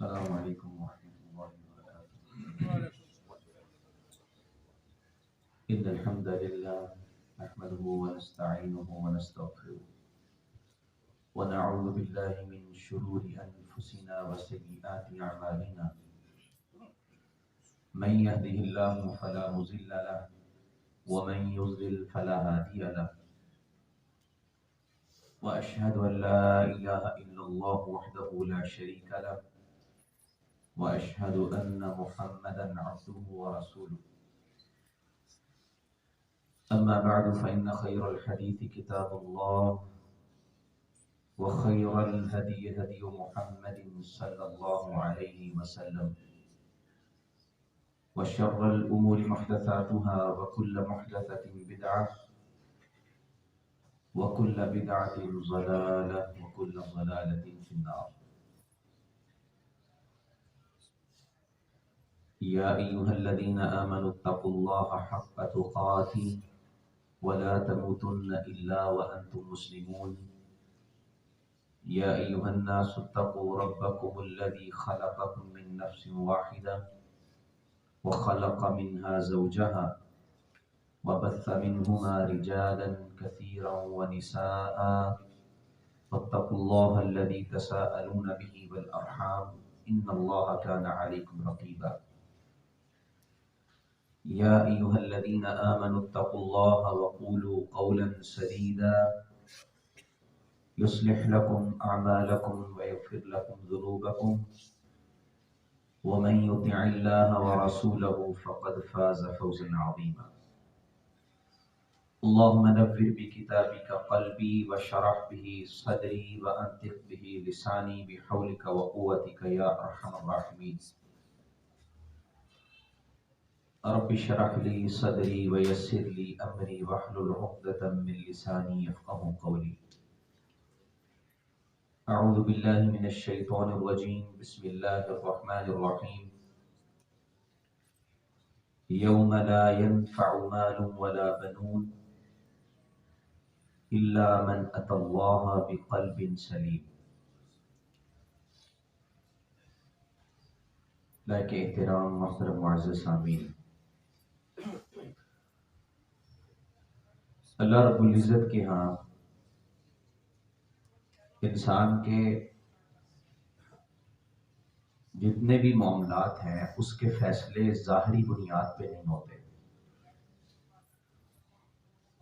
السلام علیکم ورحمۃ اللہ وبرکاتہ۔ ان الحمد للہ نحمده ونستعینه ونستغفره ونعوذ باللہ من شرور انفسنا وسیئات اعمالنا من يهده الله فلا مضل له ومن يضلل فلا هادي له واشهد ان لا اله الا الله وحده لا شريك له وأشهد أن محمدا عبده ورسوله أما بعد فإن خير الحديث كتاب الله وخير الهدي هدي محمد صلى الله عليه وسلم وشر الأمور محدثاتها وكل محدثة بدعة وكل بدعة ضلالة وكل ضلالة في النار۔ يا أيها الذين آمنوا اتقوا الله حق تقاته ولا تموتن إلا وأنتم مسلمون۔ يا أيها الناس اتقوا ربكم الذي خلقكم من نفس واحدة وخلق منها زوجها وبث منهما رجالا كثيرا ونساء واتقوا الله الذي تساءلون به والأرحام إن الله كان عليكم رقيبا۔ يا أيها الذين آمنوا اتقوا الله وقولوا قولا سديدا يصلح لكم أعمالكم ويغفر لكم ذنوبكم ومن يطع الله ورسوله فقد فاز فوزا عظيما۔ اللهم نور بكتابك قلبي وشرح به صدري وأنطق به لساني بحولك وقوتك يا أرحم الراحمين۔ رب اشرح لي صدري ويسر لي امري واحلل عقدة من لساني يفقهوا قولي۔ اعوذ باللہ من الشیطان الرجیم، بسم اللہ الرحمن الرحیم۔ یوم لا ينفع مال ولا بنون الا من اتى اللہ بقلب سلیم۔ لائق احترام محترم معزز سامعین، اللہ رب العزت کے ہاں انسان کے جتنے بھی معاملات ہیں اس کے فیصلے ظاہری بنیاد پہ نہیں ہوتے،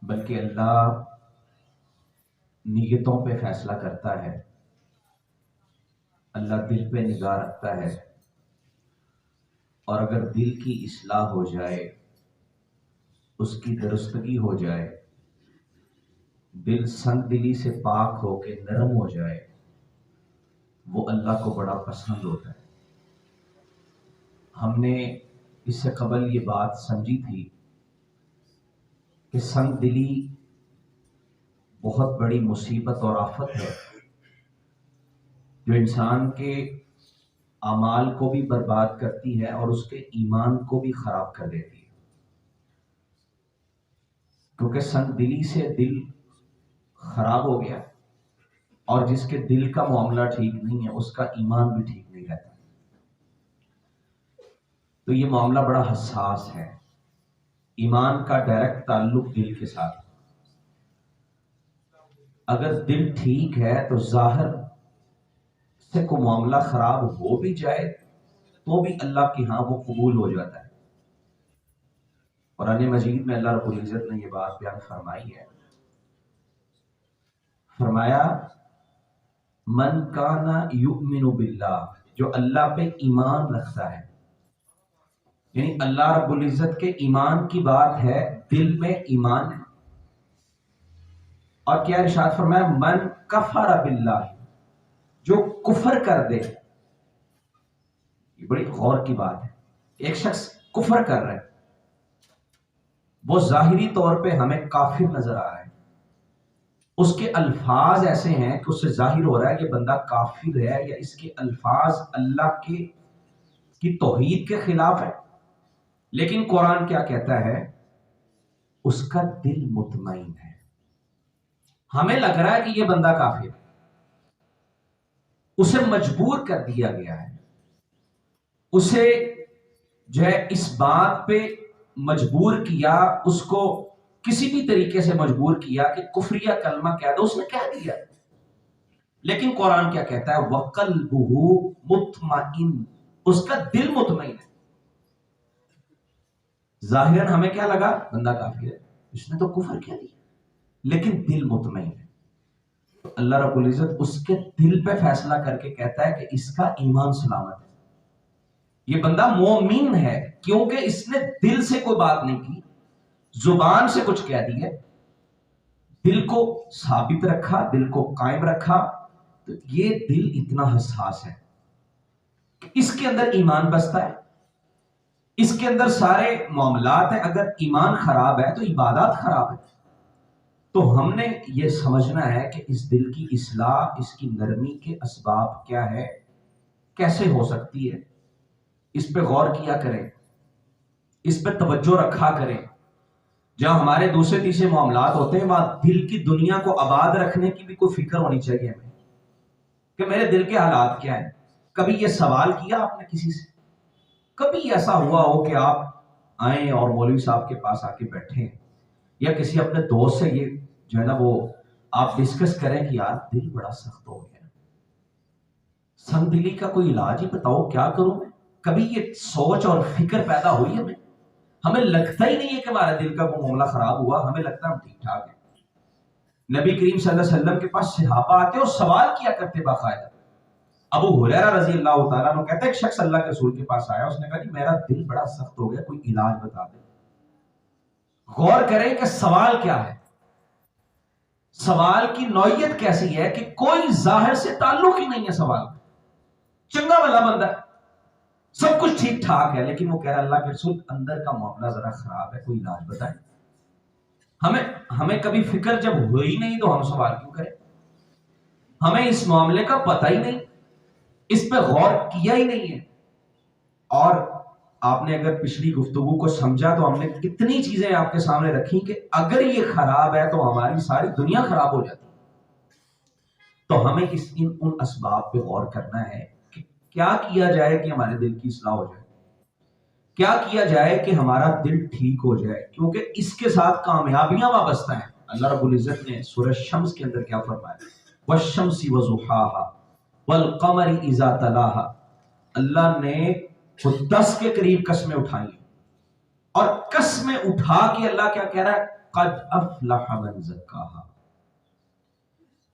بلکہ اللہ نیتوں پہ فیصلہ کرتا ہے، اللہ دل پہ نگاہ رکھتا ہے، اور اگر دل کی اصلاح ہو جائے، اس کی درستگی ہو جائے، دل سنگ دلی سے پاک ہو کے نرم ہو جائے، وہ اللہ کو بڑا پسند ہوتا ہے۔ ہم نے اس سے قبل یہ بات سمجھی تھی کہ سنگ دلی بہت بڑی مصیبت اور آفت ہے جو انسان کے اعمال کو بھی برباد کرتی ہے اور اس کے ایمان کو بھی خراب کر دیتی ہے، کیونکہ سنگ دلی سے دل خراب ہو گیا، اور جس کے دل کا معاملہ ٹھیک نہیں ہے اس کا ایمان بھی ٹھیک نہیں رہتا۔ تو یہ معاملہ بڑا حساس ہے، ایمان کا ڈائریکٹ تعلق دل کے ساتھ۔ اگر دل ٹھیک ہے تو ظاہر سے کوئی معاملہ خراب ہو بھی جائے تو بھی اللہ کے ہاں وہ قبول ہو جاتا ہے۔ قرآن مجید میں اللہ رب العزت نے یہ بات بیان فرمائی ہے، فرمایا من کان یؤمن باللہ، جو اللہ پہ ایمان رکھتا ہے، یعنی اللہ رب العزت کے ایمان کی بات ہے، دل میں ایمان ہے۔ اور کیا ارشاد فرمایا من کفر باللہ، جو کفر کر دے۔ یہ بڑی غور کی بات ہے، ایک شخص کفر کر رہا ہے، وہ ظاہری طور پہ ہمیں کافر نظر آ رہا ہے، اس کے الفاظ ایسے ہیں کہ اس سے ظاہر ہو رہا ہے کہ بندہ کافر ہے، یا اس کے الفاظ اللہ کی توحید کے خلاف ہے، لیکن قرآن کیا کہتا ہے؟ اس کا دل مطمئن ہے۔ ہمیں لگ رہا ہے کہ یہ بندہ کافر ہے، اسے مجبور کر دیا گیا ہے، اسے جو ہے اس بات پہ مجبور کیا، اس کو کسی بھی طریقے سے مجبور کیا کہ کفریہ کلمہ کہہ دو، اس نے کہہ دیا۔ لیکن قرآن کیا کہتا ہے؟ وَقَلْبُهُ مُطْمَئِنٌ، اس کا دل مطمئن ہے۔ ظاہراً ہمیں کیا لگا؟ بندہ کافر ہے، اس نے تو کفر کہہ دیا، لیکن دل مطمئن ہے۔ تو اللہ رب العزت اس کے دل پہ فیصلہ کر کے کہتا ہے کہ اس کا ایمان سلامت ہے، یہ بندہ مومن ہے، کیونکہ اس نے دل سے کوئی بات نہیں کی، زبان سے کچھ کہہ دی ہے، دل کو ثابت رکھا، دل کو قائم رکھا۔ تو یہ دل اتنا حساس ہے کہ اس کے اندر ایمان بستا ہے، اس کے اندر سارے معاملات ہیں۔ اگر ایمان خراب ہے تو عبادات خراب ہے۔ تو ہم نے یہ سمجھنا ہے کہ اس دل کی اصلاح، اس کی نرمی کے اسباب کیا ہے، کیسے ہو سکتی ہے، اس پہ غور کیا کریں، اس پہ توجہ رکھا کریں۔ جہاں ہمارے دوسرے تیسرے معاملات ہوتے ہیں وہاں دل کی دنیا کو آباد رکھنے کی بھی کوئی فکر ہونی چاہیے ہمیں کہ میرے دل کے حالات کیا ہیں۔ کبھی یہ سوال کیا آپ نے کسی سے؟ کبھی ایسا ہوا ہو کہ آپ آئیں اور مولوی صاحب کے پاس آ کے بیٹھیں یا کسی اپنے دوست سے یہ جو ہے نا وہ آپ ڈسکس کریں کہ یار دل بڑا سخت ہو گیا، سنگ دلی کا کوئی علاج ہی بتاؤ، کیا کروں میں؟ کبھی یہ سوچ اور فکر پیدا ہوئی ہمیں لگتا ہی نہیں ہے کہ ہمارا دل کا کوئی معاملہ خراب ہوا، ہمیں لگتا ہے ہم ٹھیک ٹھاک ہیں۔ نبی کریم صلی اللہ علیہ وسلم کے پاس صحابہ آتے اور سوال کیا کرتے باقاعدہ۔ ابو ہریرہ رضی اللہ تعالیٰ عنہ کہتے ہیں ایک شخص اللہ کے رسول کے پاس آیا، اس نے کہا کہ میرا دل بڑا سخت ہو گیا، کوئی علاج بتا دیں۔ غور کریں کہ سوال کیا ہے، سوال کی نوعیت کیسی ہے کہ کوئی ظاہر سے تعلق ہی نہیں ہے سوال کا، چنگا بھلا بندہ ہے، سب کچھ ٹھیک ٹھاک ہے، لیکن وہ کہہ رہا اللہ کے رسول اندر کا معاملہ ذرا خراب ہے، کوئی علاج بتائیں۔ ہمیں کبھی فکر جب ہوئی نہیں تو ہم سوال کیوں کریں؟ ہمیں اس معاملے کا پتہ ہی نہیں، اس پہ غور کیا ہی نہیں ہے۔ اور آپ نے اگر پچھلی گفتگو کو سمجھا تو ہم نے کتنی چیزیں آپ کے سامنے رکھی کہ اگر یہ خراب ہے تو ہماری ساری دنیا خراب ہو جاتی۔ تو ہمیں ان اسباب پہ غور کرنا ہے کہ کیا کیا جائے کہ ہمارے دل کی اصلاح ہو جائے، کیا کیا جائے کہ ہمارا دل ٹھیک ہو جائے، کیونکہ اس کے ساتھ کامیابیاں وابستہ ہیں۔ اللہ رب العزت نے سورہ شمس کے اندر کیا فرمایا؟ والشمس وضحاها والقمر اذا تلاها، اللہ نے 10 کے قریب قسمیں اٹھائی اور قسمیں اٹھا کے اللہ کیا کہہ رہا ہے؟ قد افلح من زکاها،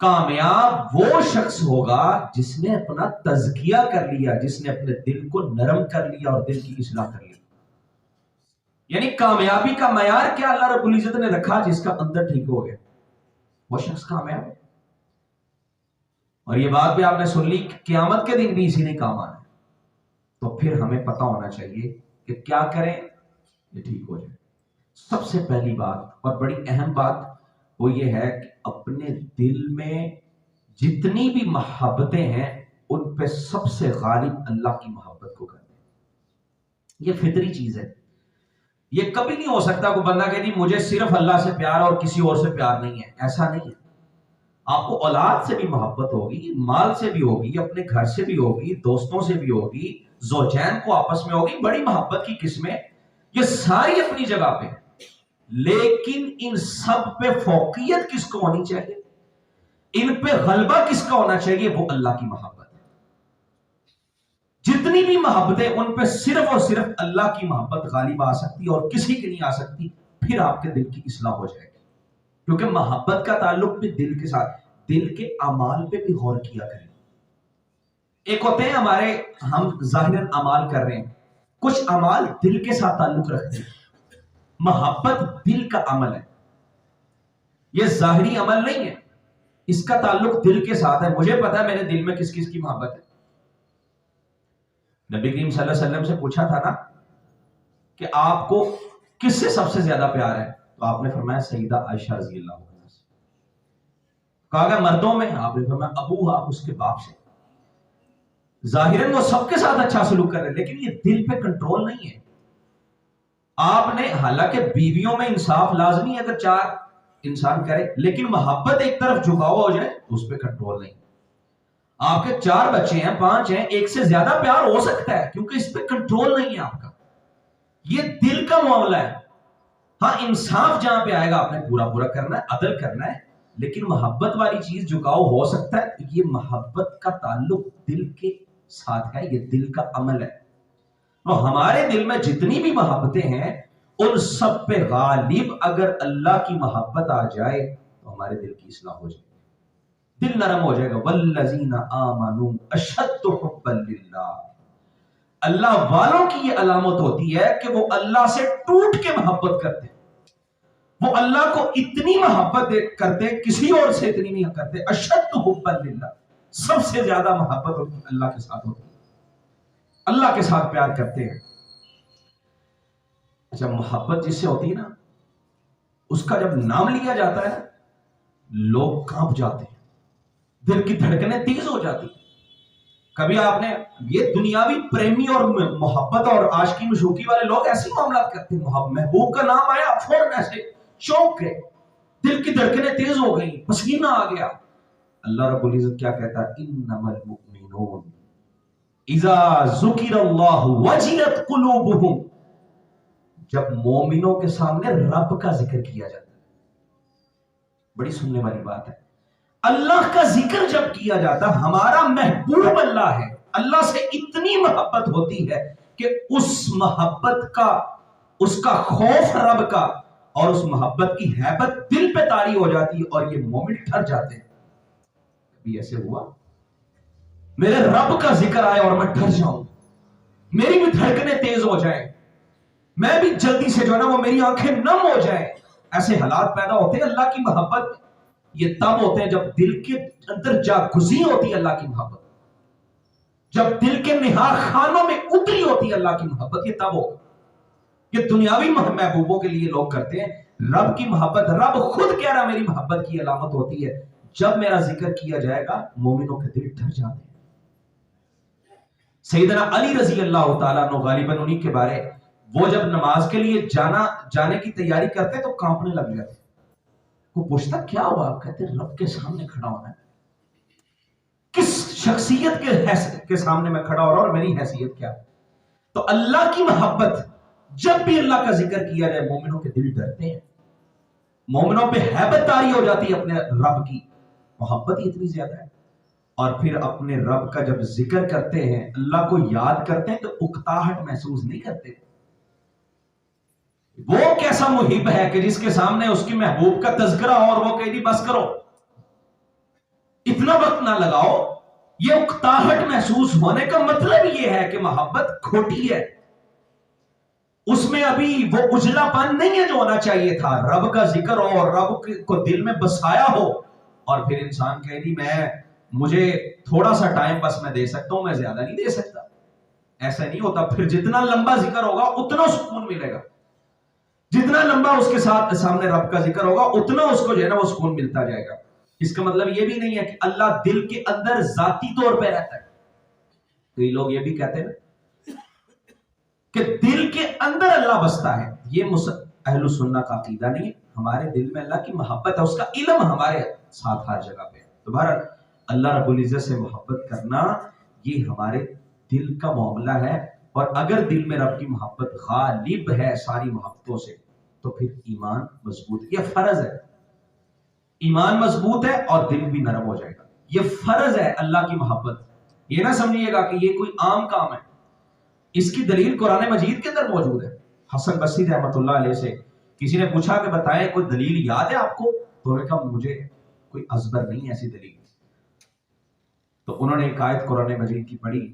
کامیاب وہ شخص ہوگا جس نے اپنا تزکیہ کر لیا، جس نے اپنے دل کو نرم کر لیا اور دل کی اصلاح کر لی۔ یعنی کامیابی کا معیار کیا اللہ رب العزت نے رکھا؟ جس کا اندر ٹھیک ہو گیا وہ شخص کامیاب ہے۔ اور یہ بات بھی آپ نے سن لی کہ قیامت کے دن بھی اسی نے کام آنا ہے۔ تو پھر ہمیں پتہ ہونا چاہیے کہ کیا کریں یہ ٹھیک ہو جائے۔ سب سے پہلی بات اور بڑی اہم بات وہ یہ ہے کہ اپنے دل میں جتنی بھی محبتیں ہیں ان پہ سب سے غالب اللہ کی محبت کو کر دیں۔ یہ فطری چیز ہے، یہ کبھی نہیں ہو سکتا کوئی بندہ کہ جی مجھے صرف اللہ سے پیار اور کسی اور سے پیار نہیں ہے، ایسا نہیں ہے۔ آپ کو اولاد سے بھی محبت ہوگی، مال سے بھی ہوگی، اپنے گھر سے بھی ہوگی، دوستوں سے بھی ہوگی، زوجین کو آپس میں ہوگی، بڑی محبت کی قسمیں، یہ ساری اپنی جگہ پہ، لیکن ان سب پہ فوقیت کس کو ہونی چاہیے، ان پہ غلبہ کس کا ہونا چاہیے؟ وہ اللہ کی محبت ہے۔ جتنی بھی محبتیں ان پہ صرف اور صرف اللہ کی محبت غالب آ سکتی اور کسی کی نہیں آ سکتی، پھر آپ کے دل کی اصلاح ہو جائے گی۔ کیونکہ محبت کا تعلق بھی دل کے ساتھ، دل کے اعمال پہ بھی غور کیا کریں۔ ایک ہوتے ہیں ہمارے، ہم ظاہراً اعمال کر رہے ہیں، کچھ اعمال دل کے ساتھ تعلق رکھتے ہیں۔ محبت دل کا عمل ہے، یہ ظاہری عمل نہیں ہے، اس کا تعلق دل کے ساتھ ہے۔ مجھے پتا ہے میرے دل میں کس کس کی محبت ہے۔ نبی کریم صلی اللہ علیہ وسلم سے پوچھا تھا نا کہ آپ کو کس سے سب سے زیادہ پیار ہے، تو آپ نے فرمایا سیدہ عائشہ رضی اللہ عنہا سے۔ کہا کہ مردوں میں، آپ نے فرمایا ابو، آپ اس کے باپ سے۔ ظاہراً وہ سب کے ساتھ اچھا سلوک کر رہے ہیں، لیکن یہ دل پہ کنٹرول نہیں ہے۔ آپ نے، حالانکہ بیویوں میں انصاف لازمی ہے اگر 4 انسان کرے، لیکن محبت ایک طرف جھکاؤ ہو جائے تو اس پہ کنٹرول نہیں۔ آپ کے 4 بچے ہیں، 5 ہیں، ایک سے زیادہ پیار ہو سکتا ہے کیونکہ اس پہ کنٹرول نہیں ہے آپ کا. یہ دل کا معاملہ ہے. ہاں انصاف جہاں پہ آئے گا آپ نے پورا پورا کرنا ہے، عدل کرنا ہے، لیکن محبت والی چیز جھکاؤ ہو سکتا ہے. یہ محبت کا تعلق دل کے ساتھ ہے، یہ دل کا عمل ہے. تو ہمارے دل میں جتنی بھی محبتیں ہیں ان سب پہ غالب اگر اللہ کی محبت آ جائے تو ہمارے دل کی اصلاح ہو جائے، دل نرم ہو جائے گا. والذین آمنوا اشد حبا للہ. اللہ والوں کی یہ علامت ہوتی ہے کہ وہ اللہ سے ٹوٹ کے محبت کرتے ہیں. وہ اللہ کو اتنی محبت کرتے، کسی اور سے اتنی نہیں کرتے. اشد حبا للہ، سب سے زیادہ محبت اللہ کے ساتھ ہوتی ہے، اللہ کے ساتھ پیار کرتے ہیں. اچھا، محبت جس سے ہوتی ہے نا، اس کا جب نام لیا جاتا ہے لوگ کانپ جاتے ہیں، دل کی دھڑکنیں تیز ہو جاتی. کبھی آپ نے یہ دنیاوی پریمی اور محبت اور عاشقی مشوقی والے لوگ ایسی معاملات کرتے ہیں، محبوب کا نام آیا فوراً ایسے چونک گئے، دل کی دھڑکنیں تیز ہو گئی، پسینہ آ گیا. اللہ رب العزت کیا کہتا ہے؟ انما المؤمنون اذا ذکر اللہ وجلت قلوبہم. جب مومنوں کے سامنے رب کا ذکر کیا جاتا ہے، بڑی سننے والی بات ہے، اللہ کا ذکر جب کیا جاتا، ہمارا محبوب اللہ ہے، اللہ سے اتنی محبت ہوتی ہے کہ اس محبت کا، اس کا خوف رب کا اور اس محبت کی ہیبت دل پہ طاری ہو جاتی ہے اور یہ مومن ٹھر جاتے ہیں. کبھی ایسے ہوا میرے رب کا ذکر آئے اور میں ڈر جاؤں، میری بھی دھڑکنیں تیز ہو جائیں، میں بھی جلدی سے جو ہے نا وہ میری آنکھیں نم ہو جائیں؟ ایسے حالات پیدا ہوتے ہیں. اللہ کی محبت یہ تب ہوتے ہیں جب دل کے اندر جاگزی ہوتی ہے اللہ کی محبت، جب دل کے نہا خانوں میں اتری ہوتی ہے اللہ کی محبت. یہ تب ہوگا. یہ دنیاوی محبوبوں کے لیے لوگ کرتے ہیں. رب کی محبت، رب خود کہہ رہا میری محبت کی علامت ہوتی ہے جب میرا ذکر کیا جائے گا مومنوں کے دل ڈر جاتے ہیں. سیدنا علی رضی اللہ تعالیٰ عنہ غالباً انہی کے بارے، وہ جب نماز کے لیے جانے کی تیاری کرتے تو کانپنے لگ جاتے. وہ پوچھتا کیا ہوا؟ آپ کہتے رب کے سامنے کھڑا ہونا ہے. کس شخصیت کے سامنے میں کھڑا ہو رہا ہوں اور میری حیثیت کیا؟ تو اللہ کی محبت، جب بھی اللہ کا ذکر کیا جائے مومنوں کے دل ڈرتے ہیں، مومنوں پہ ہیبت طاری ہو جاتی ہے اپنے رب کی. محبت ہی اتنی زیادہ ہے. اور پھر اپنے رب کا جب ذکر کرتے ہیں، اللہ کو یاد کرتے ہیں تو اکتاہٹ محسوس نہیں کرتے. وہ کیسا محب ہے کہ جس کے سامنے اس کی محبوب کا تذکرہ ہو اور وہ کہے دی بس کرو، اتنا وقت نہ لگاؤ. یہ اکتاہٹ محسوس ہونے کا مطلب یہ ہے کہ محبت کھوٹی ہے، اس میں ابھی وہ اجلا پن نہیں ہے جو ہونا چاہیے تھا. رب کا ذکر ہو اور رب کو دل میں بسایا ہو اور پھر انسان کہے دی مجھے تھوڑا سا ٹائم بس میں دے سکتا ہوں، میں زیادہ نہیں دے سکتا. ایسا نہیں ہوتا. پھر جتنا لمبا ذکر ہوگا اتنا سکون ملے گا، جتنا لمبا اس کے ساتھ سامنے رب کا ذکر ہوگا اتنا اس کو جو ہے نا وہ سکون ملتا جائے گا. اس کا مطلب یہ بھی نہیں ہے کہ اللہ دل کے اندر ذاتی طور پہ رہتا ہے. کئی لوگ یہ بھی کہتے ہیں کہ دل کے اندر اللہ بستا ہے. یہ اہل سنہ کا عقیدہ نہیں ہے. ہمارے دل میں اللہ کی محبت ہے، اس کا علم ہمارے ساتھ ہر جگہ پہ ہے. دوبارہ اللہ رب العزت سے محبت کرنا یہ ہمارے دل کا معاملہ ہے. اور اگر دل میں رب کی محبت غالب ہے ساری محبتوں سے تو پھر ایمان مضبوط ہے. یہ فرض ہے، ایمان مضبوط ہے اور دل بھی نرم ہو جائے گا. یہ فرض ہے اللہ کی محبت. یہ نہ سمجھیے گا کہ یہ کوئی عام کام ہے. اس کی دلیل قرآن مجید کے اندر موجود ہے. حسن بصری رحمۃ اللہ علیہ سے کسی نے پوچھا کہ بتائیں کوئی دلیل یاد ہے آپ کو؟ تو انہوں نے کہا مجھے کوئی ازبر نہیں ایسی دلیل. تو انہوں نے ایک آیت قرآن مجید کی پڑھی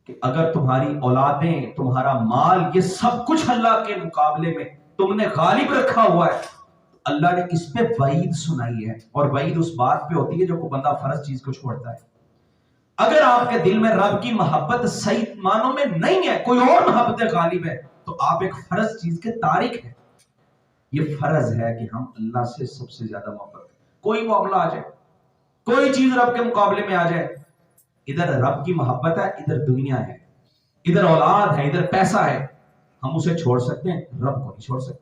کہ اگر تمہاری اولادیں، تمہارا مال، یہ سب کچھ اللہ کے مقابلے میں تم نے غالب رکھا ہوا ہے تو اللہ نے اس پہ وعید سنائی ہے. اور وعید اس بات پہ ہوتی ہے جو کوئی بندہ فرض چیز کو چھوڑتا ہے. اگر آپ کے دل میں رب کی محبت صحیح معنوں میں نہیں ہے، کوئی اور محبت غالب ہے، تو آپ ایک فرض چیز کے تارک ہیں. یہ فرض ہے کہ ہم اللہ سے سب سے زیادہ محبت کریں. کوئی معاملہ آ جائے، کوئی چیز رب کے مقابلے میں آ جائے، ادھر رب کی محبت ہے، ادھر دنیا ہے، ادھر اولاد ہے، ادھر پیسہ ہے، ہم اسے چھوڑ سکتے ہیں؟ رب کو نہیں چھوڑ سکتے.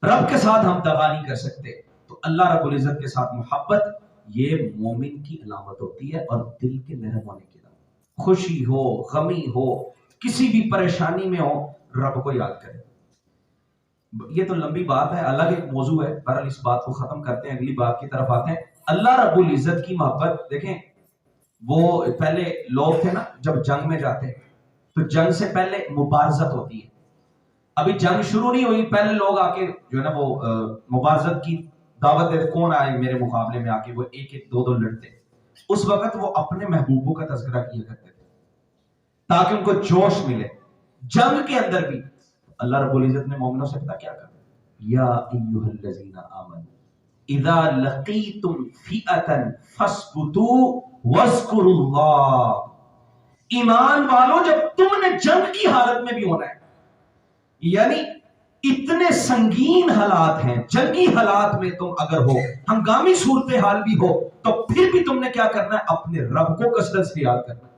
رب کے ساتھ ہم دغا نہیں کر سکتے. تو اللہ رب العزت کے ساتھ محبت یہ مومن کی علامت ہوتی ہے اور دل کے نرم ہونے کی علامت. خوشی ہو، غمی ہو، کسی بھی پریشانی میں ہو، رب کو یاد کرے. یہ تو لمبی بات ہے، الگ ایک موضوع ہے، بہرحال اس بات کو ختم کرتے ہیں، اگلی بات کی طرف آتے ہیں. اللہ رب العزت کی محبت دیکھیں، وہ پہلے لوگ تھے نا جب جنگ میں جاتے تو جنگ سے پہلے مبارزت ہوتی ہے. ابھی جنگ شروع نہیں ہوئی، پہلے لوگ آ کے جو ہے نا وہ مبارزت کی دعوت دیتے، کون آئے میرے مقابلے میں آ کے، وہ ایک ایک دو دو لڑتے. اس وقت وہ اپنے محبوبوں کا تذکرہ کیا کرتے تھے تاکہ ان کو جوش ملے. جنگ کے اندر بھی اللہ رب العزت نے مومنوں سے پتا کیا کہا؟ یا ایھا الذین آمنوا اذا لقیتم فئۃ فاثبتوا واذکروا اللہ. ایمان والو جب تم نے جنگ کی حالت میں بھی ہونا ہے، یعنی اتنے سنگین حالات ہیں، جنگی حالات میں تم اگر ہو، ہنگامی صورتحال بھی ہو، تو پھر بھی تم نے کیا کرنا ہے؟ اپنے رب کو کثرت سے یاد کرنا ہے.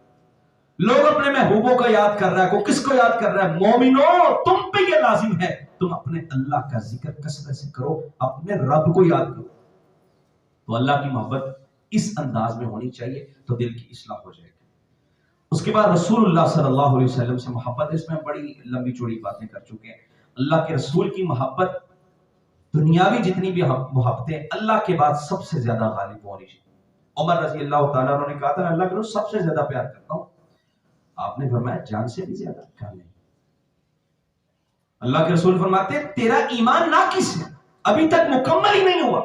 لوگ اپنے محبوبوں کو یاد کر رہا ہے، کوئی کس کو یاد کر رہا ہے؟ مومنوں تم پہ یہ لازم ہے، تم اپنے اللہ کا ذکر کثرت سے کرو، اپنے رب کو یاد کرو. تو اللہ کی محبت اس انداز میں ہونی چاہیے تو دل کی اصلاح ہو جائے گی. اس کے بعد رسول اللہ صلی اللہ علیہ وسلم سے محبت، اس میں بڑی لمبی چوڑی باتیں کر چکے ہیں. اللہ کے رسول کی محبت دنیاوی جتنی بھی محبتیں اللہ کے بعد سب سے زیادہ غالب ہونی چاہیے. عمر رضی اللہ تعالیٰ عنہ نے کہا تھا اللہ کے رسول سب سے زیادہ پیار کرتا ہوں. آپ نے فرمایا جان سے بھی زیادہ؟ کہا نہیں. اللہ کے رسول فرماتے ہیں تیرا ایمان ناقص ہے، ابھی تک مکمل ہی نہیں ہوا.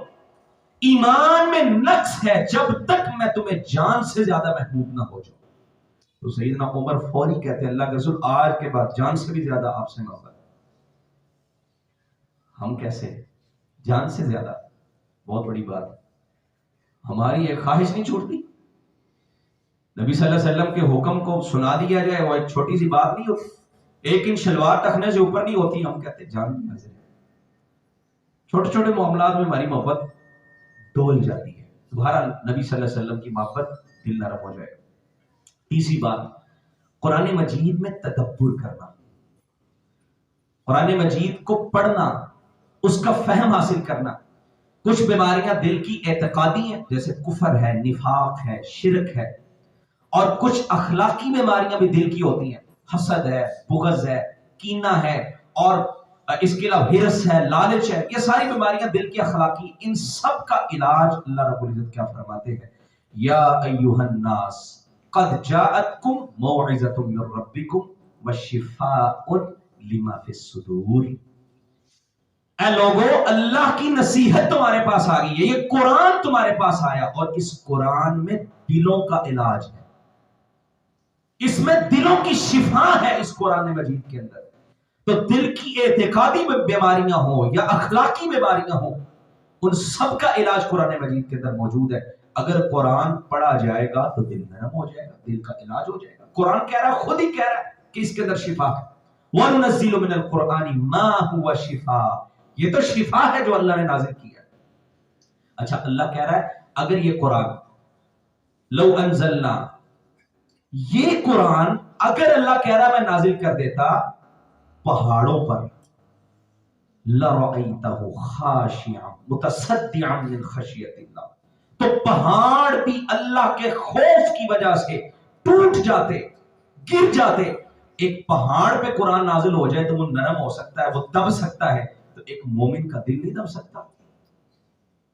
ایمان میں نقص ہے جب تک میں تمہیں جان سے زیادہ محبوب نہ ہو جاؤں. تو سیدنا عمر فوری کہتے ہیں اللہ کے رسول آج کے بعد جان سے بھی زیادہ آپ سے محبت. ہم کیسے جان سے زیادہ؟ بہت بڑی بات ہے. ہماری ایک خواہش نہیں چھوٹتی. نبی صلی اللہ علیہ وسلم کے حکم کو سنا دیا جائے، وہ ایک چھوٹی سی بات نہیں ہوتی. ایک ان شلوار ٹکنے سے اوپر نہیں ہوتی، ہم کہتے جان بھی حاضر ہے. چھوٹے چھوٹے معاملات میں ہماری محبت ڈول جاتی ہے. بہرحال نبی صلی اللہ علیہ وسلم کی محبت دل نرم ہو جائے. تیسری بات، قرآن مجید میں تدبر کرنا، قرآن مجید کو پڑھنا، اس کا فہم حاصل کرنا. کچھ بیماریاں دل کی اعتقادی ہیں جیسے کفر ہے، نفاق ہے، شرک ہے، اور کچھ اخلاقی بیماریاں بھی دل کی ہوتی ہیں، حسد ہے، بغض ہے، کینہ ہے، اور اس کے علاوہ ہرس ہے، لالچ ہے. یہ ساری بیماریاں دل کی اخلاقی، ان سب کا علاج اللہ رب العزت کیا فرماتے ہیں؟ یا ایھا الناس قد جاءتکم موعظۃ من ربکم وشفاء لما فی الصدور. اے لوگو اللہ کی نصیحت تمہارے پاس آ گئی ہے، یہ قرآن تمہارے پاس آیا، اور اس قرآن میں دلوں کا علاج ہے، اس میں دلوں کی شفا ہے اس قرآن مجید کے اندر. تو دل کی اعتقادی بیماریاں ہوں یا اخلاقی بیماریاں ہوں، ان سب کا علاج قرآن مجید کے اندر موجود ہے. اگر قرآن پڑھا جائے گا تو دل نرم ہو جائے گا، دل کا علاج ہو جائے گا. قرآن کہہ رہا ہے، خود ہی کہہ رہا ہے کہ اس کے اندر شفا ہے. وَنُنَزِّلُ مِنَ الْقُرْآنِ مَا هُوَ شِفَاءٌ. یہ تو شفا ہے جو اللہ نے نازل کیا. اچھا اللہ کہہ رہا ہے اگر یہ قرآن لو انزلنا، یہ قرآن اگر اللہ کہہ رہا ہے میں نازل کر دیتا پہاڑوں پر، لَرَأَيْتَهُ خَاشِعًا مُتَصَدِّعًا مِنْ خَشْيَةِ اللَّهِ. تو پہاڑ بھی اللہ کے خوف کی وجہ سے ٹوٹ جاتے، گر جاتے. ایک پہاڑ پہ قرآن نازل ہو جائے تو وہ نرم ہو سکتا ہے، وہ دب سکتا ہے، تو ایک مومن کا دل نہیں دب سکتا.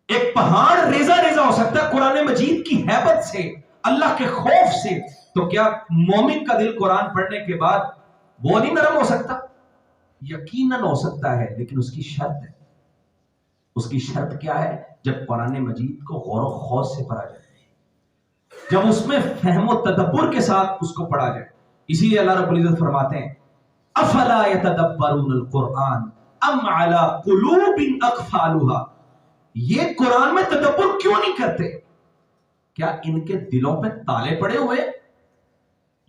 ایک پہاڑ ریزہ ریزہ ہو سکتا ہے قرآن مجید کی ہیبت سے، اللہ کے خوف سے، تو کیا مومن کا دل قرآن پڑھنے کے بعد وہ نہیں نرم ہو سکتا؟ یقیناً ہو سکتا ہے، لیکن اس کی شرط ہے. اس کی شرط کیا ہے؟ جب قرآن مجید کو غور و خوض سے پڑھا جائے، جب اس میں فہم و تدبر کے ساتھ اس کو پڑھا جائے. اسی لیے اللہ رب العزت فرماتے ہیں افلا يتدبرون القرآن ام على قلوب اقفالها. یہ قرآن میں تدبر کیوں نہیں کرتے؟ کیا ان کے دلوں پہ تالے پڑے ہوئے؟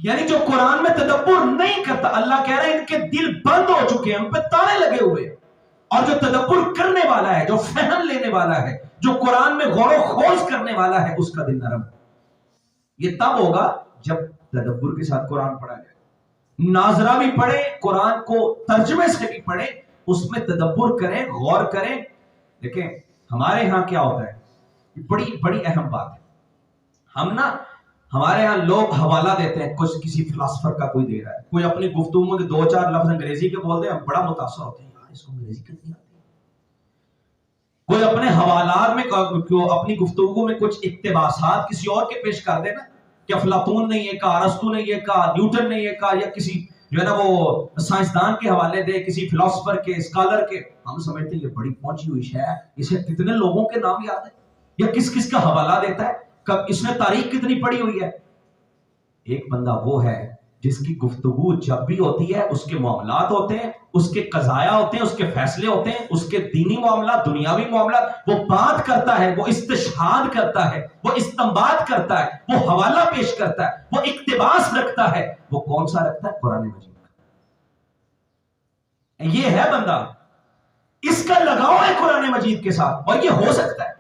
یعنی جو قرآن میں تدبر نہیں کرتا، اللہ کہہ رہا ہے ان کے دل بند ہو چکے ہیں، ان پہ تالے لگے ہوئے. اور جو تدبر کرنے والا ہے، جو فہم لینے والا ہے، جو قرآن میں غور و خوض کرنے والا ہے، اس کا دل نرم ہے. یہ تب ہوگا جب تدبر کے ساتھ قرآن پڑھا جائے. ناظرہ بھی پڑھے، قرآن کو ترجمے سے بھی پڑھے، اس میں تدبر کریں، غور کریں. دیکھیں ہمارے ہاں کیا ہوتا ہے، بڑی بڑی اہم بات ہے. ہم نا ہمارے ہاں لوگ حوالہ دیتے ہیں, کچھ کسی فلاسفر کا کوئی دے رہا ہے, کوئی اپنی گفتگو میں 2-4 لفظ انگریزی کے بولتے ہیں, بڑا متاثر ہوتے ہیں, یار اس کو انگریزی کتنی آتی ہے. کوئی اپنے حوالات میں اپنی گفتگو میں کچھ اقتباسات کسی اور کے پیش کر دے نا, کہ افلاطون نے یہ کہا, ارسطو نے یہ کہا, نیوٹن نے یہ کہا, یا کسی جو ہے نا وہ سائنسدان کے حوالے دے, کسی فلاسفر کے, اسکالر کے, ہم سمجھتے ہیں یہ بڑی پہنچی ہوئی شے ہے, اسے کتنے لوگوں کے نام یاد ہے, یا کس کس کا حوالہ دیتا ہے, کب اس نے تاریخ کتنی پڑھی ہوئی ہے. ایک بندہ وہ ہے جس کی گفتگو جب بھی ہوتی ہے اس کے معاملات ہوتے ہیں, اس کے قضایا ہوتے ہیں, اس کے فیصلے ہوتے ہیں, اس کے دینی معاملات, دنیاوی معاملات, وہ بات کرتا ہے, وہ استشہاد کرتا ہے, وہ استنباط کرتا ہے, وہ حوالہ پیش کرتا ہے, وہ اقتباس رکھتا ہے. وہ کون سا رکھتا ہے؟ قرآن مجید کا. یہ ہے بندہ, اس کا لگاؤ ہے قرآن مجید کے ساتھ, اور یہ ہو سکتا ہے.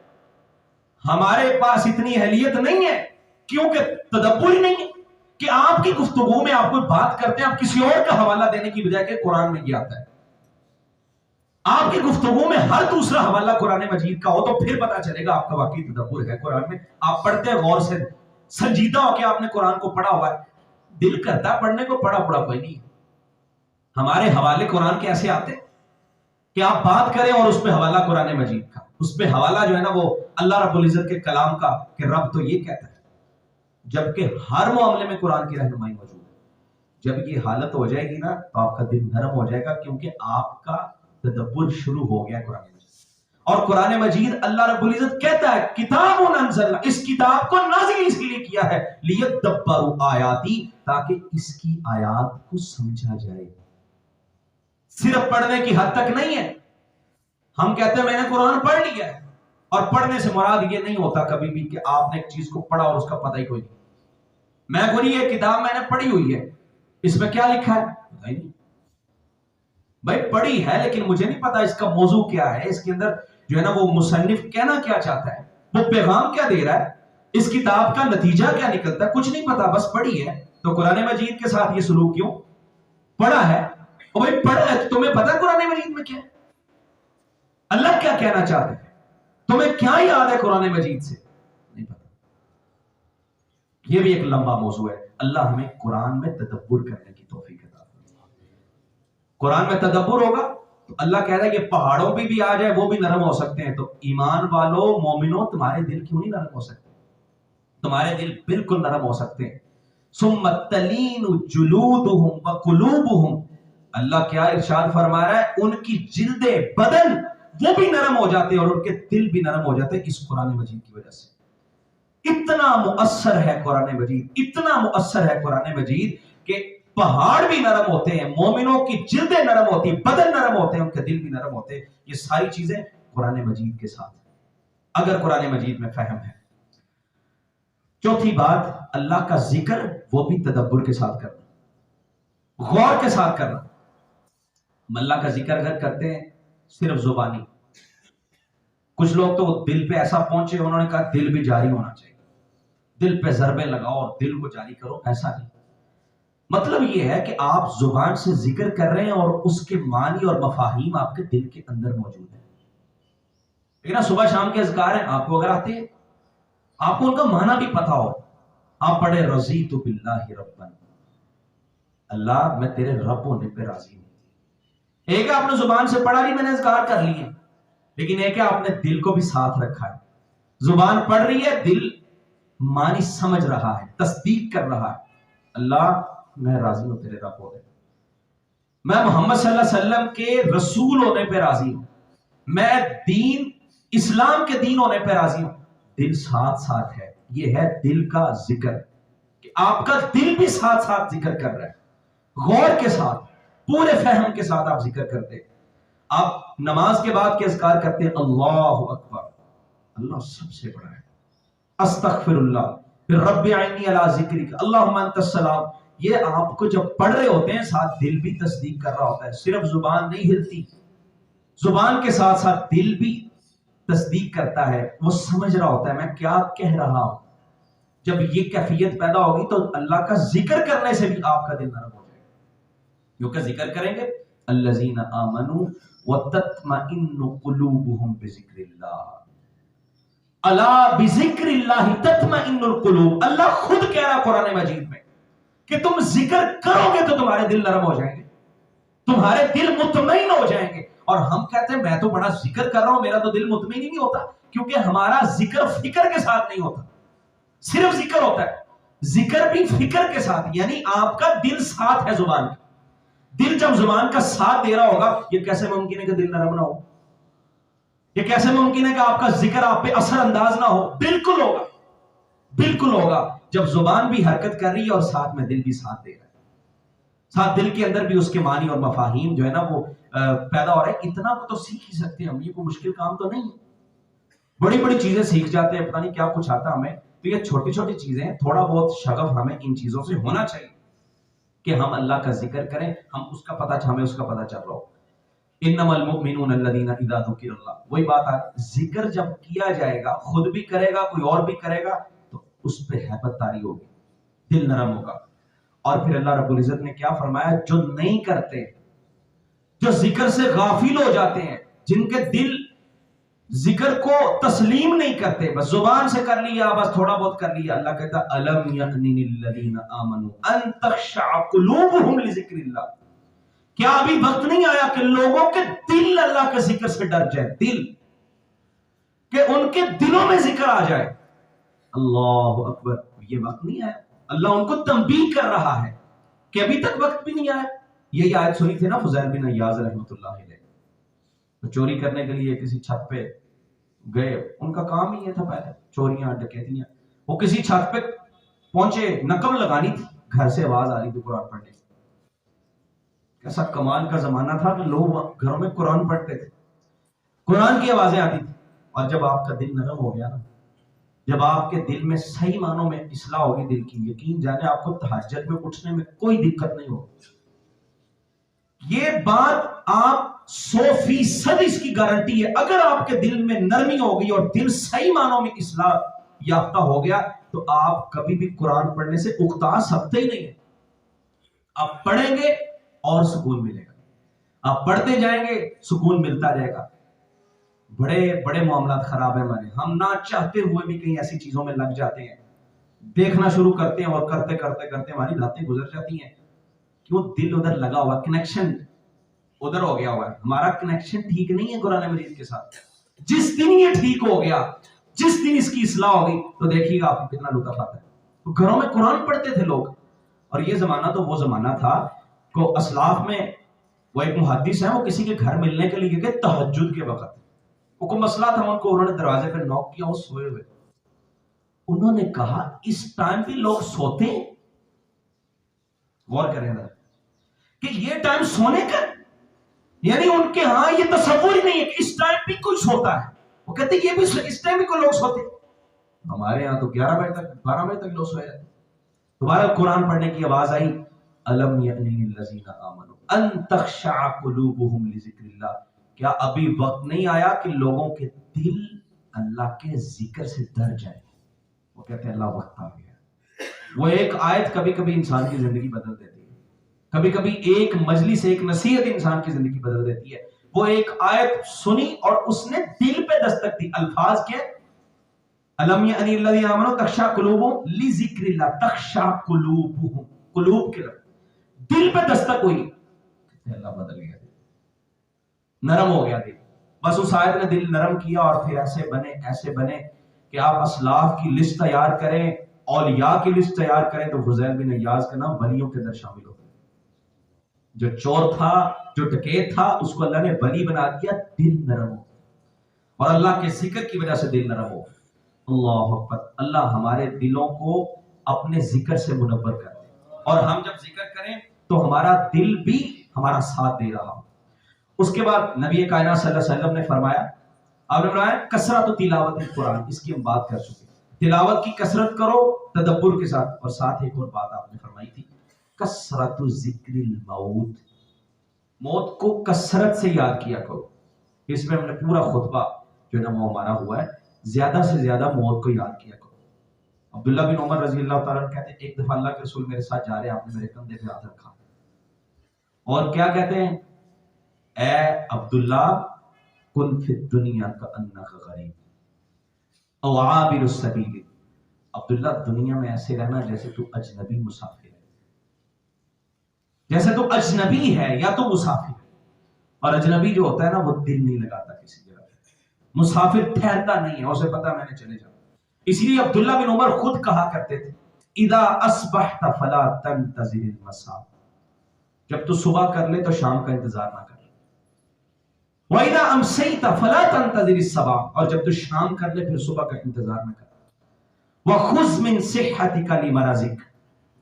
ہمارے پاس اتنی اہلیت نہیں ہے کیونکہ تدبر ہی نہیں ہے کہ آپ کی گفتگو میں آپ کوئی بات کرتے ہیں, آپ کسی اور کا حوالہ دینے کی بجائے کہ قرآن میں یہ آتا ہے. آپ کی گفتگو میں ہر دوسرا حوالہ قرآن مجید کا ہو تو پھر پتا چلے گا آپ کا واقعی تدبر ہے قرآن میں. آپ پڑھتے ہیں غور سے, سنجیدہ ہو کے آپ نے قرآن کو پڑھا ہوا ہے, دل کرتا ہے پڑھنے کو, پڑھا کوئی نہیں. ہمارے حوالے قرآن کے ایسے آتے کہ آپ بات کریں اور اس پہ حوالہ قرآن مجید کا, اس پہ حوالہ جو ہے نا وہ اللہ رب العزت کے کلام کا, کہ رب تو یہ کہتا ہے, جبکہ ہر معاملے میں قرآن کی رہنمائی موجود ہے. جب یہ حالت ہو جائے گی نا تو آپ کا دل نرم ہو جائے گا, کیونکہ آپ کا تدبر شروع ہو گیا قرآن مجید. اور قرآن مجید اللہ رب العزت کہتا ہے کتاب انزلنا, اس کتاب کو نازل اس لیے کیا ہے لیدبروا آیاتی, تاکہ اس کی آیات کو سمجھا جائے. صرف پڑھنے کی حد تک نہیں ہے. ہم کہتے ہیں میں نے قرآن پڑھ لیا ہے, اور پڑھنے سے مراد یہ نہیں ہوتا کبھی بھی کہ آپ نے ایک چیز کو پڑھا اور اس کا پتہ ہی کوئی نہیں. میں بولی یہ کتاب میں نے پڑھی ہوئی ہے, اس میں کیا لکھا ہے پتہ ہی نہیں. بھائی پڑھی ہے لیکن مجھے نہیں پتا اس کا موضوع کیا ہے, اس کے اندر جو ہے نا وہ مصنف کہنا کیا چاہتا ہے, وہ پیغام کیا دے رہا ہے, اس کتاب کا نتیجہ کیا نکلتا ہے, کچھ نہیں پتا, بس پڑھی ہے. تو قرآن مجید کے ساتھ یہ سلوک کیوں؟ پڑھا ہے, اور بھائی پڑھا ہے, تمہیں پتا قرآن مجید میں کیا ہے, اللہ کیا کہنا چاہتے ہیں, تمہیں کیا یاد ہے قرآن مجید سے, نہیں پتا. یہ بھی ایک لمبا موضوع ہے. اللہ ہمیں قرآن میں تدبر کرنے کی توفیق عطا فرمائے. قرآن میں تدبر ہوگا تو اللہ کہہ رہا ہے کہ پہاڑوں پہ بھی آ جائے وہ بھی نرم ہو سکتے ہیں. تو ایمان والو, مومنو, تمہارے دل کیوں نہیں نرم ہو سکتے؟ تمہارے دل بالکل نرم ہو سکتے ہیں. ثم تلین جلودہم وقلوبہم, اللہ کیا ارشاد فرما رہا ہے, ان کی جلد بدن وہ بھی نرم ہو جاتے ہیں اور ان کے دل بھی نرم ہو جاتے ہیں اس قرآن مجید کی وجہ سے. اتنا مؤثر ہے قرآن مجید, اتنا مؤثر ہے قرآن مجید کہ پہاڑ بھی نرم ہوتے ہیں, مومنوں کی جلدیں نرم ہوتی ہیں, بدن نرم ہوتے ہیں, ان کے دل بھی نرم ہوتے ہیں. یہ ساری چیزیں قرآن مجید کے ساتھ اگر قرآن مجید میں فہم ہے. چوتھی بات, اللہ کا ذکر وہ بھی تدبر کے ساتھ کرنا, غور کے ساتھ کرنا. اللہ کا ذکر اگر کرتے ہیں صرف زبانی, کچھ لوگ تو دل پہ ایسا پہنچے, انہوں نے کہا دل بھی جاری ہونا چاہیے, دل پہ ضربیں لگاؤ اور دل کو جاری کرو. ایسا نہیں. مطلب یہ ہے کہ آپ زبان سے ذکر کر رہے ہیں اور اس کے معنی اور مفاہیم آپ کے دل کے اندر موجود ہیں. لیکن صبح شام کے اذکار ہیں, آپ کو اگر آتے ہیں, آپ کو ان کا معنی بھی پتا ہو, آپ پڑھے رضیت باللہ ربا, اللہ میں تیرے رب ہونے پہ راضی ہوں. ایک ہے آپ نے زبان سے پڑھا لی, میں نے اذکار کر لیے, لیکن ایک ہے آپ نے دل کو بھی ساتھ رکھا ہے. زبان پڑھ رہی ہے, دل معنی سمجھ رہا ہے, تصدیق کر رہا ہے, اللہ میں راضی ہوں تیرے رب ہونے, میں محمد صلی اللہ علیہ وسلم کے رسول ہونے پہ راضی ہوں, میں دین اسلام کے دین ہونے پہ راضی ہوں. دل ساتھ ساتھ ہے. یہ ہے دل کا ذکر, کہ آپ کا دل بھی ساتھ ساتھ ذکر کر رہا ہے, غور کے ساتھ, پورے فہم کے ساتھ آپ ذکر کرتے. آپ نماز کے بعد کے اذکار کرتے ہیں, اللہ اکبر, اللہ سب سے بڑا ہے, استغفر اللہ, پھر رب اعنی علی ذکرک, اللہم انت السلام. یہ آپ کو جب پڑھ رہے ہوتے ہیں ساتھ دل بھی تصدیق کر رہا ہوتا ہے, صرف زبان نہیں ہلتی, زبان کے ساتھ ساتھ دل بھی تصدیق کرتا ہے, وہ سمجھ رہا ہوتا ہے میں کیا کہہ رہا ہوں. جب یہ کیفیت پیدا ہوگی تو اللہ کا ذکر کرنے سے بھی آپ کا دل نرم ہو جائے گا, کیونکہ ذکر کریں گے الذین آمنوا وتطمئن قلوبہم بذکر اللہ. الا بذکر اللہ تطمئن القلوب، اللہ خود کہہ رہا قرآن مجید میں کہ تم ذکر کرو گے تو تمہارے دل نرم ہو جائیں گے، تمہارے دل مطمئن ہو جائیں گے. اور ہم کہتے ہیں میں تو بڑا ذکر کر رہا ہوں میرا تو دل مطمئن ہی نہیں ہوتا، کیونکہ ہمارا ذکر فکر کے ساتھ نہیں ہوتا، صرف ذکر ہوتا ہے، ذکر بھی فکر کے ساتھ، یعنی آپ کا دل ساتھ ہے زبان کا. دل جب زبان کا ساتھ دے رہا ہوگا، یہ کیسے ممکن ہے کہ دل نرم نہ ہو؟ یہ کیسے ممکن ہے کہ آپ کا ذکر آپ پہ اثر انداز نہ ہو؟ بالکل ہوگا، بالکل ہوگا. جب زبان بھی حرکت کر رہی ہے اور ساتھ میں دل بھی ساتھ دے رہا ہے، ساتھ دل کے اندر بھی اس کے معنی اور مفاہیم جو ہے نا وہ پیدا ہو رہا ہے. اتنا کو تو سیکھ ہی سکتے ہیں ہم، یہ کوئی مشکل کام تو نہیں ہے. بڑی بڑی چیزیں سیکھ جاتے ہیں، پتہ نہیں کیا کچھ آتا ہمیں. تو یہ چھوٹی چھوٹی چیزیں، تھوڑا بہت شغف ہمیں ان چیزوں سے ہونا چاہیے کہ ہم اللہ کا ذکر کریں، ہم اس کا پتہ، ہمیں اس کا پتہ چل رہا ہو. انما المؤمنون الذین اذا ذکر اللہ، وہی بات ہے، ذکر جب کیا جائے گا، خود بھی کرے گا کوئی اور بھی کرے گا تو اس پہ ہیبت طاری ہوگی، دل نرم ہوگا. اور پھر اللہ رب العزت نے کیا فرمایا؟ جو نہیں کرتے، جو ذکر سے غافل ہو جاتے ہیں، جن کے دل ذکر کو تسلیم نہیں کرتے، بس زبان سے کر لیا، بس تھوڑا بہت کر لیا. اللہ کہتا الم یأن للذین آمنوا ان تخشع قلوبهم لذکر اللہ، کیا ابھی وقت نہیں آیا کہ لوگوں کے دل اللہ کے ذکر سے ڈر جائے، دل کہ ان کے دلوں میں ذکر آ جائے. اللہ اکبر، یہ وقت نہیں آیا. اللہ ان کو تنبیہ کر رہا ہے کہ ابھی تک وقت بھی نہیں آیا. یہی آیت سنی تھی نا فضیل بن عیاض رحمۃ اللہ علیہ، چوری کرنے کے لیے کسی چھت پہ گئے، ان کا کام ہی یہ تھا پہلے چوریاں ڈکیتیاں. وہ کسی چھت پہ پہنچے، نقب لگانی تھی، گھر سے آواز آ رہی تھی قرآن پڑھنے کی. کیسا کمال کا زمانہ تھا کہ لوگ گھروں میں قرآن پڑھتے تھے، قرآن کی آوازیں آتی تھی. اور جب آپ کا دل نرم ہو گیا نا، جب آپ کے دل میں صحیح معنوں میں اصلاح ہوگی دل کی، یقین جانے آپ کو تہجد میں اٹھنے میں کوئی دقت نہیں ہوگی. یہ بات آپ 100% اس کی گارنٹی ہے. اگر آپ کے دل میں نرمی ہوگی اور دل صحیح معنوں میں اصلاح یافتہ ہو گیا تو آپ کبھی بھی قرآن پڑھنے سے اکتا سکتے ہی نہیں. آپ پڑھیں گے اور سکون ملے گا، آپ پڑھتے جائیں گے سکون ملتا رہے گا. بڑے بڑے معاملات خراب ہیں ہمارے، ہم نہ چاہتے ہوئے بھی کہیں ایسی چیزوں میں لگ جاتے ہیں، دیکھنا شروع کرتے ہیں اور کرتے کرتے کرتے ہماری راتیں گزر جاتی ہیں. کیوں؟ دل ادھر لگا ہوا، کنیکشن ادھر ہو گیا ہوا ہے. ہمارا کنیکشن ٹھیک نہیں ہے قرآن مجید کے ساتھ. جس دن یہ ٹھیک ہو گیا، جس دن اس کی اصلاح ہوگی تو دیکھیے گا آپ کو کتنا لطف آتا ہے. تو گھروں میں قرآن پڑھتے تھے لوگ. اور یہ زمانہ تو وہ زمانہ تھا کہ اسلاف میں وہ ایک محدث ہیں، وہ کسی کے گھر ملنے کے لیے گئے تہجد کے وقت. وہ کوئی مسئلہ تھا ان کو، انہوں نے دروازے پہ نوک کیا، وہ سوئے ہوئے. انہوں نے کہا اس ٹائم بھی لوگ سوتے ہیں؟ غور کریں ذرا کہ یہ ٹائم سونے کا، یعنی ان کے ہاں یہ تصور ہی نہیں ہے کہ اس ٹائم بھی کوئی سوتا ہے. وہ کہتے ہیں یہ بھی اس ٹائم بھی کوئی لوگ سوتے ہیں. ہمارے ہاں تو 11 بجے تک 12 بجے تک لوگ سوئے رہتے. دوبارہ قرآن پڑھنے کی آواز آئی، الم یأن للذین آمنوا ان تخشع قلوبهم لذکر اللہ، کیا ابھی وقت نہیں آیا کہ لوگوں کے دل اللہ کے ذکر سے ڈر جائیں؟ وہ کہتے ہیں اللہ وقت آ گیا. وہ ایک آیت کبھی کبھی انسان کی زندگی بدل دیتی ہے، کبھی کبھی ایک مجلس، ایک نصیحت انسان کی زندگی بدل دیتی ہے. وہ ایک آیت سنی اور اس نے دل پہ دستک دی. الفاظ کے الم یأن للذین آمنوا تخشع قلوبهم لذکر اللہ، تخشع قلوبهم، قلوب کے لفظ دل پہ دستک ہوئی، اللہ بدل گیا، نرم ہو گیا دل. بس اس آیت نے دل نرم کیا اور پھر ایسے بنے کہ آپ اسلاف کی لسٹ تیار کریں، اولیاء کی لسٹ تیار کریں تو فضیل بن عیاض کا نام ولیوں کے اندر شامل ہو گیا. جو چور تھا، جو ڈکیت تھا، اس کو اللہ نے ولی بنا دیا، دل نرم ہو. اور اللہ کے ذکر کی وجہ سے دل نرم ہو. اللہ اکبر. اللہ ہمارے دلوں کو اپنے ذکر سے منور کر دے، اور ہم جب ذکر کریں تو ہمارا دل بھی ہمارا ساتھ دے رہا ہو. اس کے بعد نبی کائنات صلی اللہ علیہ وسلم نے فرمایا، آپ نے فرمایا کثرت تلاوت القرآن، اس کی ہم بات کر چکے. تلاوت کی کثرت کرو تدبر کے ساتھ. اور ساتھ ایک اور بات آپ نے فرمائی تھی، کثرت ذکر الموت، موت کو کثرت سے یاد کیا کرو. اس میں ہم نے پورا خطبہ جو ہے نا وہ ہمارا ہوا ہے، زیادہ سے زیادہ موت کو یاد کیا کرو. عبداللہ بن عمر رضی اللہ تعالیٰ عنہ کہتے ہیں ایک دفعہ اللہ کے رسول میرے ساتھ جا رہے ہیں، آپ نے میرے کندھے پہ ہاتھ رکھا اور کیا کہتے ہیں، اے عبداللہ کن فی الدنیا کأنک غریب، او عابر السبیل، عبداللہ دنیا میں ایسے رہنا جیسے تو اجنبی مسافر ہے، جیسے تو اجنبی ہے یا تو مسافر ہے. اور اجنبی جو ہوتا ہے نا وہ دل نہیں لگاتا کسی جگہ پہ، مسافر ٹھہرتا نہیں ہے، اسے پتا میں نے چلے جاؤں. اس لیے عبداللہ بن عمر خود کہا کرتے تھے اذا اصبحت فلا تنتظر المساء، جب تو صبح کر لے تو شام کا انتظار نہ کر. وَإِذَا أَمْسَيْتَ فَلَا تَنْتَظِرِ الصَّبَاحَ، اور جب تو شام کر لے پھر صبح کا انتظار نہ کر. وَخُذْ مِنْ صِحَّتِكَ لِمَرَضِكَ،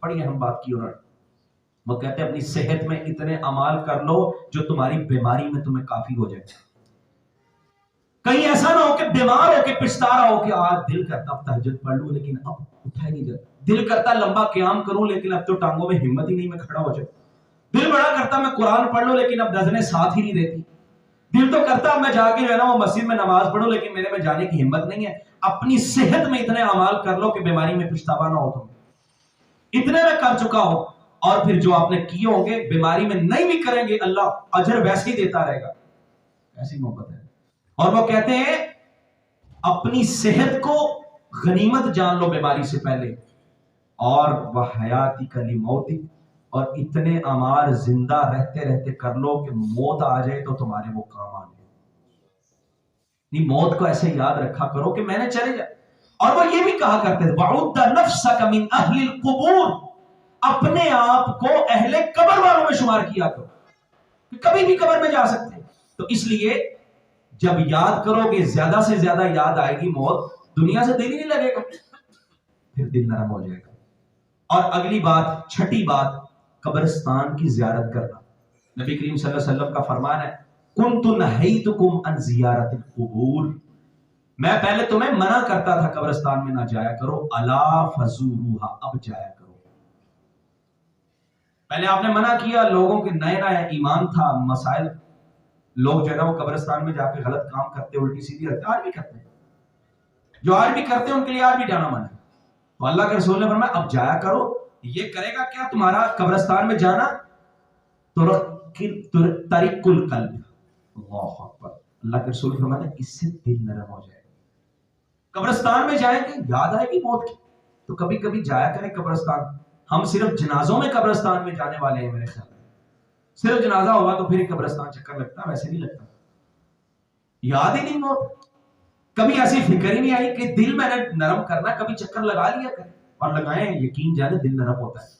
بڑی اہم بات کی انہوں نے. وہ کہتے ہیں اپنی صحت میں اتنے اعمال کر لو جو تمہاری بیماری میں تمہیں کافی ہو جائے. کہیں ایسا نہ ہو کہ بیمار ہو کے پچھتارا ہو کہ آج دل کرتا اب تہجد پڑھ لوں لیکن اب اٹھا ہی نہیں جاتا، دل کرتا لمبا قیام کروں لیکن اب تو ٹانگوں میں ہمت ہی نہیں میں کھڑا ہو جاؤں، دل بڑا کرتا میں قرآن پڑھ لوں لیکن اب نظریں ساتھ ہی نہیں دیتی، دل تو کرتا میں جا کے جو ہے نا وہ مسجد میں نماز پڑھوں لیکن میرے میں جانے کی ہمت نہیں ہے. اپنی صحت میں اتنے اعمال کر لو کہ بیماری میں پچھتاوا نہ ہو. تم اتنے میں کر چکا ہو اور پھر جو آپ نے کیے ہوں گے بیماری میں نہیں بھی کریں گے اللہ اجر ویسے ہی دیتا رہے گا. ایسی محبت ہے. اور وہ کہتے ہیں اپنی صحت کو غنیمت جان لو بیماری سے پہلے، اور وہ حیاتی کلی موتی، اور اتنے اعمال زندہ رہتے رہتے کر لو کہ موت آ جائے تو تمہارے وہ کام آ جائے. نہیں موت کو ایسے یاد رکھا کرو کہ میں نے چلے جا. اور وہ یہ بھی کہا کرتے تھے وَعُدَّ نَفْسَكَ مِنْ أَهْلِ الْقُبُورِ، اپنے آپ کو اہل قبر والوں میں شمار کیا کرو کہ کبھی بھی قبر میں جا سکتے. تو اس لیے جب یاد کرو گے زیادہ سے زیادہ یاد آئے گی موت، دنیا سے دل ہی نہیں لگے گا، پھر دل نرم ہو جائے گا. اور اگلی بات، چھٹی بات، قبرستان کی زیارت کرنا. نبی کریم صلی اللہ علیہ وسلم کا فرمان ہے کنت نہیتکم عن زیارت القبور، میں پہلے تمہیں منع کرتا تھا قبرستان میں نہ جایا کرو، الا فزوروها، اب جایا کرو. پہلے آپ نے منع کیا، لوگوں کے نئے نئے ایمان تھا، مسائل، لوگ جو ہے نا وہ قبرستان میں جا کے غلط کام کرتے، الٹی سیدھی رکھتے، آج بھی کرتے ہیں، جو آج بھی کرتے ہیں ان کے لیے آج بھی جانا منع ہے. تو اللہ کے رسول نے فرمایا اب جایا کرو. یہ کرے گا کیا؟ تمہارا قبرستان میں جانا ترک القلب. اللہ اکبر. اللہ کے رسول فرماتے ہیں اس سے دل نرم ہو جائے. قبرستان میں جائیں گے یاد آئے گی موت کی، تو کبھی کبھی جایا کریں قبرستان. ہم صرف جنازوں میں قبرستان میں جانے والے ہیں میرے خیال میں. صرف جنازہ ہوگا تو پھر قبرستان چکر لگتا، ویسے نہیں لگتا. یاد ہی نہیں موت، کبھی ایسی فکر ہی نہیں آئی کہ دل میں نے نرم کرنا، کبھی چکر لگا لیا کریں اور لگائیں، یقین جانے دل نرم ہوتا ہے.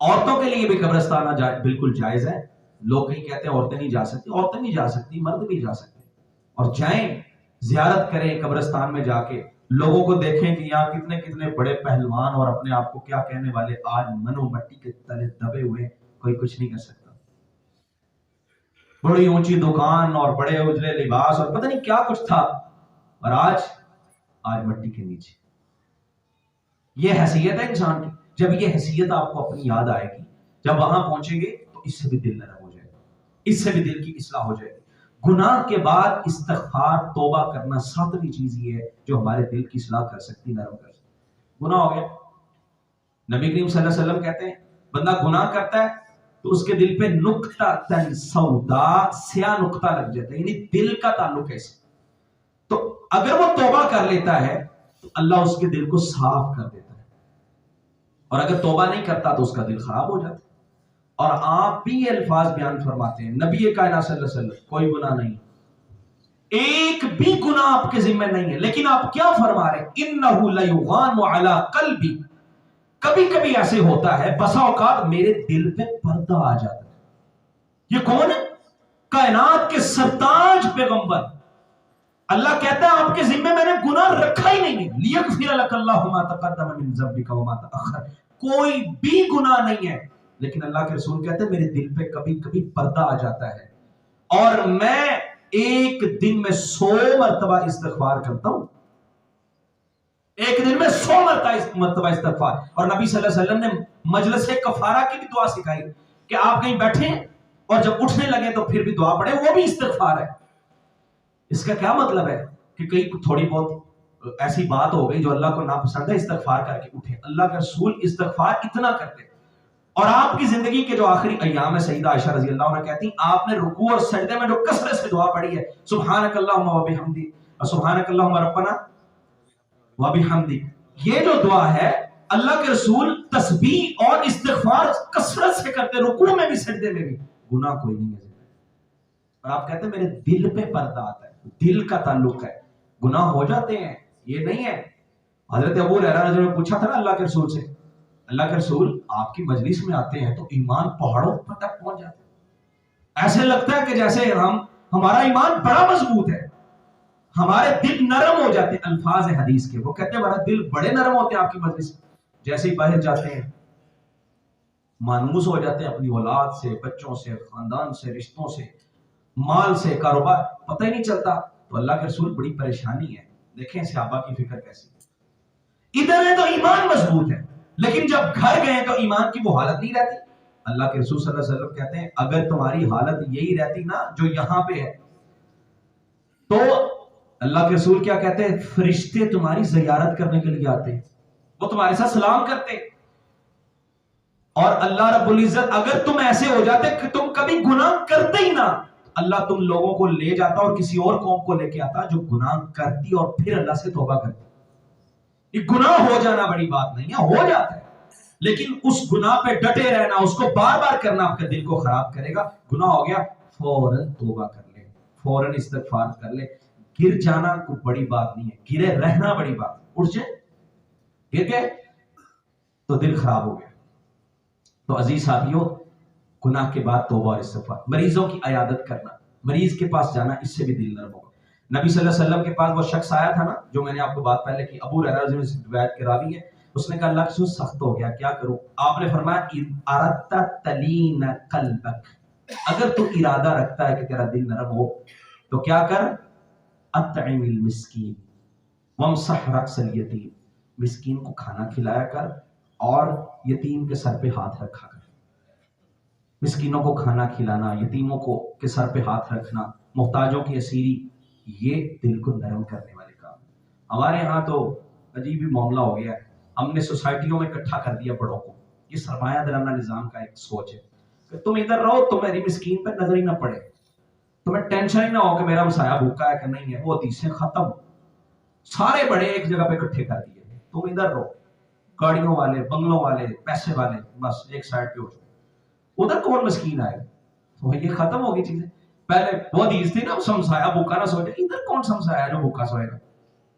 عورتوں کے لیے بھی قبرستان بالکل جائز ہے. لوگ کہیں کہتے ہیں عورتیں نہیں جا سکتی، عورتیں نہیں جا سکتی، مرد بھی جا سکتے. اور جائیں، زیارت کریں قبرستان میں جا کے، لوگوں کو دیکھیں کہ یہاں کتنے کتنے بڑے پہلوان اور اپنے آپ کو کیا کہنے والے آج منو مٹی کے تلے دبے ہوئے، کوئی کچھ نہیں کر سکتا. بڑی اونچی دکان اور بڑے اجلے لباس اور پتہ نہیں کیا کچھ تھا، اور آج مٹی کے نیچے. یہ حیثیت ہے انسان کی. جب یہ حیثیت آپ کو اپنی یاد آئے گی، جب وہاں پہنچیں گے تو اس سے بھی دل نرم ہو جائے گا، اس سے بھی دل کی اصلاح ہو جائے گی. گناہ کے بعد استغفار، توبہ کرنا، ساتویں چیز یہ ہے جو ہمارے دل کی اصلاح کر سکتی، نرم کر سکتی. گناہ ہو گیا، نبی کریم صلی اللہ علیہ وسلم کہتے ہیں بندہ گناہ کرتا ہے تو اس کے دل پہ نقطہ تن سودا، سیاہ نقطہ لگ جاتا ہے، یعنی دل کا تعلق ہے. تو اگر وہ توبہ کر لیتا ہے تو اللہ اس کے دل کو صاف کر دیتا ہے، اور اگر توبہ نہیں کرتا تو اس کا دل خراب ہو جاتا ہے. اور آپ بھی یہ الفاظ بیان فرماتے ہیں نبی کائنات صلی اللہ علیہ وسلم کوئی گناہ نہیں، ایک بھی گناہ آپ کے ذمہ نہیں ہے، لیکن آپ کیا فرما رہے ہیں انہ لیغان علی قلبی، کبھی کبھی ایسے ہوتا ہے، بسا اوقات میرے دل پہ پردہ آ جاتا ہے. یہ کون ہے؟ کائنات کے سرتاج پیغمبر. اللہ کہتا ہے آپ کے ذمہ میں نے گناہ رکھا ہی نہیں ہے، لیغفر لک اللہ ما تقدم من ذنبک وما تأخر، کوئی بھی گناہ نہیں ہے. لیکن اللہ کے رسول کہتے ہیں میرے دل پہ کبھی کبھی پردہ آ جاتا ہے، اور میں ایک دن میں 100 مرتبہ استغفار کرتا ہوں، ایک دن میں 100 مرتبہ استغفار. اور نبی صلی اللہ علیہ وسلم نے مجلس کفارہ کی بھی دعا سکھائی کہ آپ کہیں بیٹھیں اور جب اٹھنے لگے تو پھر بھی دعا پڑھیں، وہ بھی استغفار ہے. اس کا کیا مطلب ہے کہ کہیں تھوڑی بہت ایسی بات ہو گئی جو اللہ کو ناپسند ہے، استغفار کر کے اٹھے. اللہ کا رسول استغفار اتنا کرتے. اور آپ کی زندگی کے جو آخری ایام ہے، سیدہ عائشہ رضی اللہ عنہ کہتی آپ نے رکوع اور سجدے میں جو کثرت سے دعا پڑھی ہے، سبحانک اللہم و بحمدک سبحانک اللہم ربنا و بحمدک، یہ جو دعا ہے اللہ کے رسول تسبیح اور استغفار کثرت سے کرتے، رکوع میں بھی سجدے میں بھی، گناہ کوئی نہیں ہے۔ اور آپ کہتے ہیں میرے دل پہ پردہ آتا ہے، دل کا تعلق ہے، گناہ ہو جاتے ہیں، یہ نہیں ہے۔ حضرت ابو ہریرہ رضی اللہ عنہ نے پوچھا تھا نا اللہ کے رسول سے، اللہ کے رسول آپ کی مجلس میں آتے ہیں تو ایمان پہاڑوں پر تک پہنچ جاتا ہے، ایسے لگتا ہے کہ جیسے ہمارا ایمان بڑا مضبوط ہے، ہمارے دل نرم ہو جاتے ہیں۔ الفاظ حدیث کے، وہ کہتے ہیں ہمارا دل بڑے نرم ہوتے ہیں آپ کی مجلس میں، جیسے ہی باہر جاتے ہیں مانوس ہو جاتے ہیں اپنی اولاد سے، بچوں سے، خاندان سے، رشتوں سے، مال سے، کاروبار، پتہ ہی نہیں چلتا۔ تو اللہ کے رسول بڑی پریشانی ہے۔ دیکھیں صحابہ کی فکر کیسی، ادھر ہے تو ایمان مضبوط ہے، لیکن جب گھر گئے تو ایمان کی وہ حالت نہیں رہتی۔ اللہ کے رسول صلی اللہ علیہ وسلم کہتے ہیں اگر تمہاری حالت یہی رہتی نا جو یہاں پہ ہے، تو اللہ کے رسول کیا کہتے ہیں، فرشتے تمہاری زیارت کرنے کے لیے آتے ہیں، وہ تمہارے ساتھ سلام کرتے ہیں۔ اور اللہ رب العزت اگر تم ایسے ہو جاتے کہ تم کبھی گناہ کرتے ہی نہ، اللہ تم لوگوں کو لے جاتا اور کسی اور قوم کو لے کے آتا جو گناہ کرتی اور پھر اللہ سے توبہ کرتی۔ یہ گناہ ہو جانا بڑی بات نہیں ہے، ہو جاتا ہے، لیکن اس گناہ پہ ڈٹے رہنا، اس کو بار بار کرنا آپ کے دل کو خراب کرے گا۔ گناہ ہو گیا فوراً توبہ کر لے، فوراً استغفار کر لے۔ گر جانا کوئی بڑی بات نہیں ہے، گرے رہنا بڑی بات۔ اٹھ جائے گر گئے تو دل خراب ہو گیا۔ تو عزیز ساتھیوں، گناہ کے بعد توبہ اور استغفار، مریضوں کی عیادت کرنا، مریض کے پاس جانا، اس سے بھی دل نرم ہوگا۔ نبی صلی اللہ علیہ وسلم کے پاس وہ شخص آیا تھا نا جو میں نے آپ کو بات پہلے کی، ابو ہریرہ رضی اللہ عنہ سے روایت کے راوی ہے، اس نے کہا اللہ کے رسول سخت ہو گیا، کیا کروں؟ آپ نے فرمایا اردت تلین قلبک، اگر تو ارادہ رکھتا ہے کہ تیرا دل نرم ہو تو کیا کر، اطعم المسکین وامسح رأس الیتیم، مسکین کو کھانا کھلایا کر اور یتیم کے سر پہ ہاتھ رکھا کر۔ مسکینوں کو کھانا کھلانا، یتیموں کو کے سر پہ ہاتھ رکھنا، محتاجوں کی اسیری، یہ دل کو نرم کرنے والے کام۔ ہمارے ہاں تو عجیب ہی معاملہ ہو گیا ہے، ہم نے سوسائٹیوں میں اکٹھا کر دیا بڑوں کو۔ یہ سرمایہ دارانہ نظام کا ایک سوچ ہے کہ تم ادھر رہو تو میری مسکین پر نظر ہی نہ پڑے، تمہیں ٹینشن ہی نہ ہو کہ میرا مسایہ بھوکا ہے کہ نہیں ہے۔ وہ حدیثیں ختم، سارے بڑے ایک جگہ پہ اکٹھے کر دیے، تم ادھر رہو، گاڑیوں والے، بنگلوں والے، پیسے والے، بس ایک سائڈ پہ ہو جاؤ، ادھر کون مسکین آئے؟ تو یہ ختم ہوگی چیزیں۔ پہلے وہ حدیث تھی نا، سمسایا بھوکا نہ سو جائے، ادھر کون سمسایا جو بھوکا سوئے گا،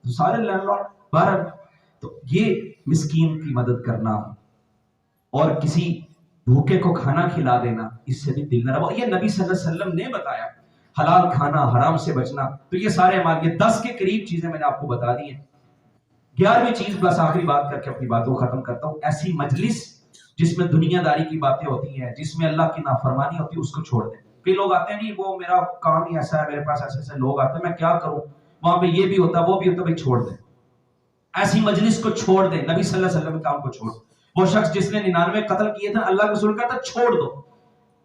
تو سارے لینڈ لارڈ باہر۔ تو یہ مسکین کی مدد کرنا اور کسی بھوکے کو کھانا کھلا دینا، اس سے بھی دل نرم ہو۔ یہ نبی صلی اللہ علیہ وسلم نے بتایا، حلال کھانا، حرام سے بچنا۔ تو یہ سارے ہمارے، یہ 10 کے قریب چیزیں میں نے آپ کو بتا دی ہیں۔ 11ویں چیز، بس آخری بات کر کے اپنی باتوں کو ختم کرتا ہوں، ایسی مجلس جس میں دنیا داری کی باتیں ہوتی ہیں، جس میں اللہ کی نافرمانی ہوتی ہے، اس کو چھوڑ دیں۔ کئی لوگ آتے ہیں نہیں وہ میرا کام ہی ایسا ہے، میرے پاس ایسے ایسے لوگ آتے ہیں، میں کیا کروں، وہاں پہ یہ بھی ہوتا وہ بھی ہوتا، بھائی چھوڑ دیں، ایسی مجلس کو چھوڑ دیں۔ نبی صلی اللہ علیہ وسلم کے کام کو چھوڑ۔ وہ شخص جس نے 99 قتل کیے تھے، اللہ کے رسول کہتا چھوڑ دو۔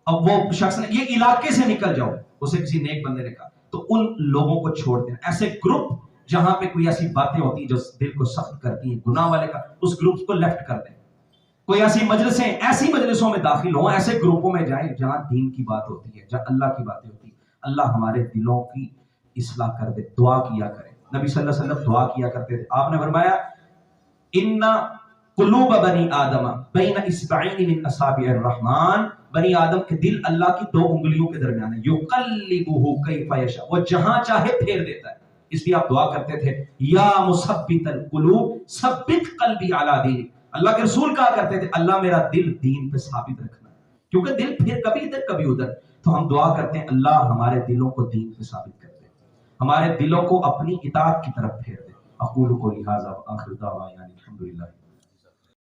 اب وہ شخص نے یہ علاقے سے نکل جاؤ، اسے کسی نیک بندے نے کہا، تو ان لوگوں کو چھوڑ دیں۔ ایسے گروپ جہاں پہ کوئی ایسی باتیں ہوتی ہیں جو دل کو سخت کرتی ہیں، گناہ والے کا، اس گروپ کو لیفٹ کر دیں۔ کوئی ایسی مجلسیں، ایسی مجلسوں میں داخل ہوں، ایسے گروپوں میں جائیں جہاں دین کی بات ہوتی ہے، جہاں اللہ کی باتیں ہوتی ہیں۔ اللہ ہمارے دلوں کی اصلاح کر دے، دعا کیا کرے۔ نبی صلی اللہ علیہ وسلم دعا کیا کرتے تھے، آپ نے فرمایا ان قلوب بنی آدم بین اصبعین من اصابع الرحمن، بنی آدم کے دل اللہ کی 2 انگلیوں کے درمیان ہے، یقلبہ کیف یشاء، وہ جہاں چاہے پھیر دیتا ہے۔ اس لیے آپ دعا کرتے تھے یا مثبت القلوب ثبت قلبی علی دینک۔ اللہ کے رسول کہا کرتے تھے اللہ میرا دل دین پہ ثابت رکھنا، کیونکہ دل پھر کبھی ادھر کبھی ادھر۔ تو ہم دعا کرتے ہیں اللہ ہمارے دلوں کو دین پہ ثابت کر دے، ہمارے دلوں کو اپنی اطاعت کی طرف پھیر دے۔ اقول قولی ھذا وآخر دعوانا الحمدللہ۔